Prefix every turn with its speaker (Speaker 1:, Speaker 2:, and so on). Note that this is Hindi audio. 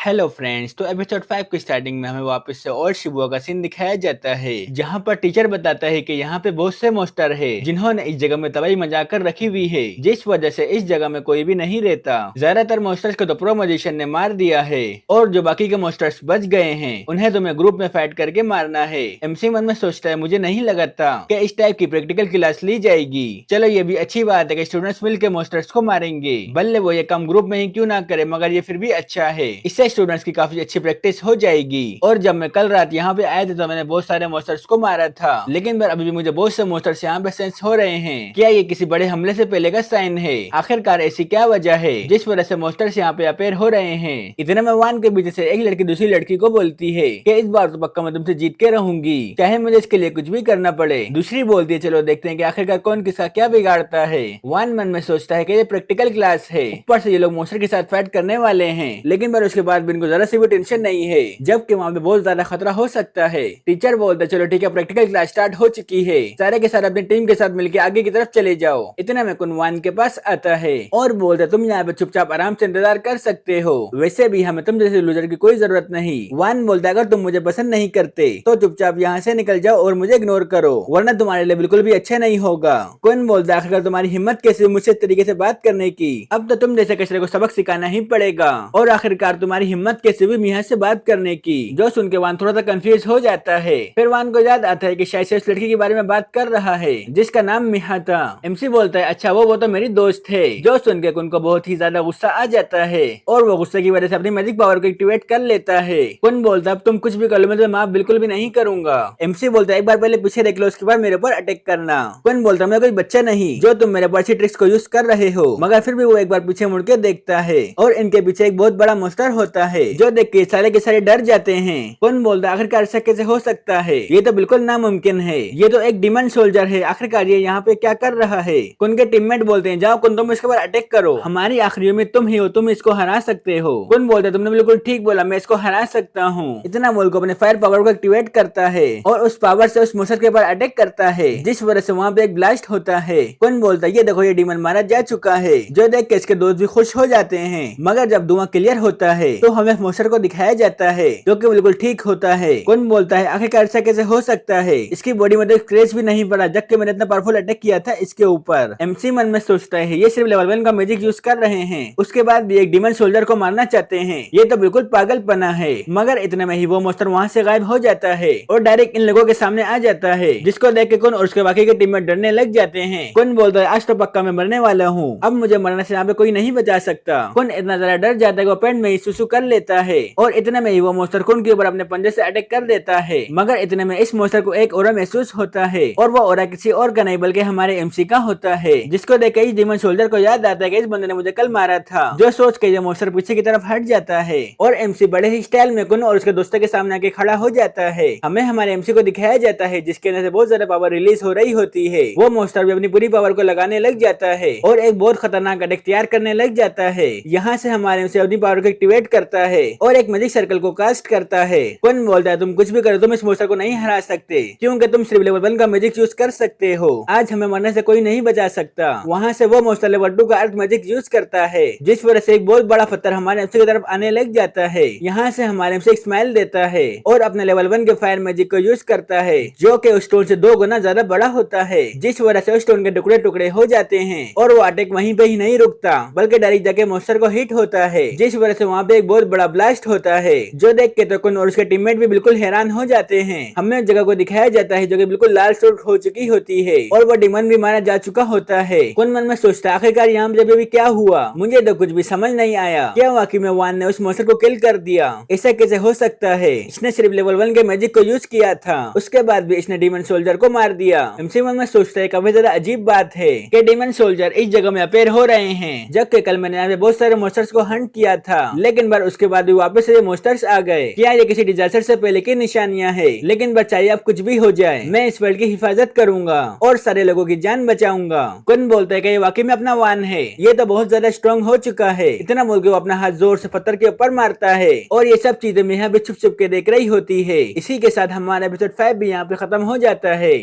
Speaker 1: हेलो फ्रेंड्स, तो एपिसोड 5 की स्टार्टिंग में हमें वापस से और शिबुआ का सीन दिखाया जाता है, जहां पर टीचर बताता है कि यहाँ पे बहुत से मॉन्स्टर है जिन्होंने इस जगह में तबाही मचा कर रखी हुई है, जिस वजह से इस जगह में कोई भी नहीं रहता। ज्यादातर मॉन्स्टर्स को तो प्रो मजिशियन ने मार दिया है और जो बाकी के मॉन्स्टर्स बच गए हैं उन्हें तुम्हें ग्रुप में फाइट करके मारना है। एमसी मन में सोचता है, मुझे नहीं लगा था कि इस टाइप की प्रैक्टिकल क्लास ली जाएगी। चलो ये भी अच्छी बात है कि स्टूडेंट्स मिलकर मॉन्स्टर्स को मारेंगे, भले वो ये काम ग्रुप में ही क्यों ना करे, मगर ये फिर भी अच्छा है। इससे स्टूडेंट्स की काफी अच्छी प्रैक्टिस हो जाएगी। और जब मैं कल रात यहाँ पे आए थे तो मैंने बहुत सारे मॉन्स्टर्स को मारा था, लेकिन पर अभी भी मुझे बहुत से मॉन्स्टर्स यहाँ पे सेंस हो रहे हैं। क्या ये किसी बड़े हमले से पहले का साइन है? आखिरकार ऐसी क्या वजह है जिस वजह से मॉन्स्टर्स यहाँ पे अपेयर हो रहे हैं? इतने में वान के पीछे से एक लड़की दूसरी लड़की को बोलती है कि इस बार तो पक्का मैं तुमसे जीत के रहूंगी, चाहे मुझे इसके लिए कुछ भी करना पड़े। दूसरी बोलती है, चलो देखते हैं कि आखिरकार कौन किसका क्या बिगाड़ता है। वान मन में सोचता है कि ये प्रैक्टिकल क्लास है, ऊपर से ये लोग मॉन्स्टर के साथ फाइट करने वाले हैं, लेकिन पर उसके बाद भी इनको जरा सी भी टेंशन नहीं है, जबकि वहाँ पे बहुत ज्यादा खतरा हो सकता है। टीचर बोलता है, चलो ठीक है, प्रैक्टिकल क्लास स्टार्ट हो चुकी है, सारे के सारे अपनी टीम के साथ मिलकर आगे की तरफ चले जाओ। इतने में कुनवान के पास आता है और बोलता है, तुम यहाँ पे चुपचाप आराम से इंतजार कर सकते हो, वैसे भी हमें तुम जैसे लूजर की कोई जरूरत नहीं। वान बोलता है, अगर तुम मुझे पसंद नहीं करते तो चुपचाप यहाँ से निकल जाओ और मुझे इग्नोर करो, वरना तुम्हारे लिए बिल्कुल भी अच्छा नहीं होगा। कुन बोलता है, आखिरकार तुम्हारी हिम्मत कैसे मुझसे इस तरीके से बात करने की, अब तो तुम जैसे कचरे को सबक सिखाना ही पड़ेगा। और आखिरकार तुम्हारी हिम्मत कैसे भी मिया से बात करने की। जो सुन के वान थोड़ा सा कंफ्यूज हो जाता है। फिर वान को याद आता है कि शायद से उस लड़की के बारे में बात कर रहा है जिसका नाम मिहा था। एमसी बोलता है, अच्छा वो तो मेरी दोस्त है। जो सुन के कुन को बहुत ही ज्यादा गुस्सा आ जाता है और वो गुस्से की वजह से अपनी मैजिक पावर को एक्टिवेट कर लेता है। कुन बोलता है, अब तुम कुछ भी कर लो, मैं तो माफ बिल्कुल भी नहीं करूंगा। एमसी बोलता है, एक बार पहले पीछे देख लो, उसके बाद मेरे ऊपर अटैक करना। कुन बोलता है, मैं कोई बच्चा नहीं जो तुम मेरे पर्ची ट्रिक्स को यूज कर रहे हो, मगर फिर भी वो एक बार पीछे मुड़ के देखता है और इनके पीछे एक बहुत बड़ा मॉन्स्टर होता है, जो देख के सारे डर जाते हैं। कौन बोलता है, आखिरकार ऐसा कैसे हो सकता है, ये तो बिल्कुल नामुमकिन है, ये तो एक डिमन सोल्जर है, आखिरकार ये यहाँ पे क्या कर रहा है। कुन के टीममेट बोलते हैं, जाओ कुन, तुम इसके ऊपर अटैक करो, हमारी आखिरी उम्मीद तुम ही हो, तुम इसको हरा सकते हो। कुन बोलता है, तुमने बिल्कुल ठीक बोला, मैं इसको हरा सकता हूँ। इतना बोल को अपने फायर पावर को एक्टिवेट करता है और उस पावर से उस मॉन्स्टर के ऊपर अटैक करता है, जिस वजह से वहाँ पे एक ब्लास्ट होता है। कुन बोलता है, ये देखो, ये डिमन मारा जा चुका है। जो देख के इसके दोस्त भी खुश हो जाते हैं, मगर जब धुआं क्लियर होता है तो हमें मॉन्स्टर को दिखाया जाता है जो कि बिल्कुल ठीक होता है। कुन बोलता है, आखिरकार ऐसा कैसे हो सकता है, इसकी बॉडी में तो स्क्रैच भी नहीं पड़ा, जबकि मैंने इतना पावरफुल अटैक किया था इसके ऊपर। एमसी मन में सोचता है, ये सिर्फ लेवल 1 का मैजिक यूज कर रहे हैं, उसके बाद भी एक डिमन सोल्जर को मारना चाहते हैं, ये तो बिल्कुल पागलपना है। मगर इतने में ही वो मॉन्स्टर वहाँ से गायब हो जाता है और डायरेक्ट इन लोगों के सामने आ जाता है, जिसको देख के कुन और उसके बाकी के टीममेट डरने लग जाते हैं। कुन बोलता है, आज तो पक्का मैं मरने वाला हूँ, अब मुझे मरने से यहाँ पे कोई नहीं बचा सकता। कुन इतना ज्यादा डर जाता है, वो पेट में ही सुसु कर लेता है और इतने में ही वो मॉन्स्टर कुन के ऊपर अपने पंजे से अटैक कर देता है। मगर इतने में इस मॉन्स्टर को एक ओरा महसूस होता है और वो ओरा किसी और का नहीं बल्कि हमारे एमसी का होता है, जिसको देख के इस डिमन सोल्जर को याद आता है कि इस बंदे ने मुझे कल मारा था। जो सोच के ये मॉन्स्टर पीछे की तरफ हट जाता है और एमसी बड़े ही स्टाइल में कुन और उसके दोस्तों के सामने आके खड़ा हो जाता है। हमें हमारे एमसी को दिखाया जाता है जिसके अंदर से बहुत ज्यादा पावर रिलीज हो रही होती है। वो मॉन्स्टर भी अपनी पूरी पावर को लगाने लग जाता है और एक बहुत खतरनाक अटैक तैयार करने लग जाता है। यहाँ से हमारे एमसी अपनी पावर को एक्टिवेट करता है और एक मैजिक सर्कल को कास्ट करता है। कुन बोलता है, तुम कुछ भी करो, तुम इस मॉन्स्टर को नहीं हरा सकते, क्योंकि तुम सिर्फ लेवल 1 का मैजिक यूज कर सकते हो, आज हमें मरने से कोई नहीं बचा सकता। वहाँ से वो मॉन्स्टर लेवल 2 का अर्थ मैजिक यूज करता है, जिस वजह से एक बहुत बड़ा पत्थर हमारे एमसी की तरफ आने लग जाता है। यहाँ से हमारे एमसी एक स्माइल देता है और अपने लेवल 1 के फायर मैजिक को यूज करता है, जो कि उस स्टोन से 2 गुना ज्यादा बड़ा होता है, जिस वजह से उस स्टोन के टुकड़े टुकड़े हो जाते हैं और वो अटैक वहीं पे ही नहीं रुकता बल्कि डायरेक्ट जाके मॉन्स्टर को हिट होता है, जिस वजह से वहाँ पे एक बहुत बड़ा ब्लास्ट होता है, जो देख के तो कुन और उसके टीममेट भी बिल्कुल हैरान हो जाते हैं। हमें उस जगह को दिखाया जाता है जो कि बिल्कुल लाल सूट हो चुकी होती है और वो डिमन भी मारा जा चुका होता है। कुन मन में सोचता है, आखिरकार यहाँ पे जब भी क्या हुआ, मुझे तो कुछ भी समझ नहीं आया, क्या वाकई में वान ने उस मॉन्स्टर को किल कर दिया, ऐसा कैसे हो सकता है, इसने सिर्फ लेवल 1 के मैजिक को यूज किया था, उसके बाद भी इसने डिमन सोल्जर को मार दिया। एमसी मन में सोचता है, काफी ज्यादा अजीब बात है कि डिमन सोल्जर इस जगह में अपेयर हो रहे हैं, जबकि कल मैंने यहाँ पे बहुत सारे मॉन्स्टर्स को हंट किया था, लेकिन बार उसके बाद भी वापस से मॉन्स्टर्स आ गए। क्या ये किसी डिजास्टर से पहले की निशानियां है? लेकिन बचाइए, अब कुछ भी हो जाए, मैं इस वर्ल्ड की हिफाजत करूंगा और सारे लोगों की जान बचाऊंगा। कुन बोलता है कि ये वाकई में अपना वान है, ये तो बहुत ज्यादा स्ट्रॉन्ग हो चुका है। इतना बोल के वो अपना हाथ जोर से पत्थर के ऊपर मारता है और ये सब चीजें मिया भी छुप छुप के देख रही होती है। इसी के साथ हमारा एपिसोड 5 भी यहाँ पे खत्म हो जाता है।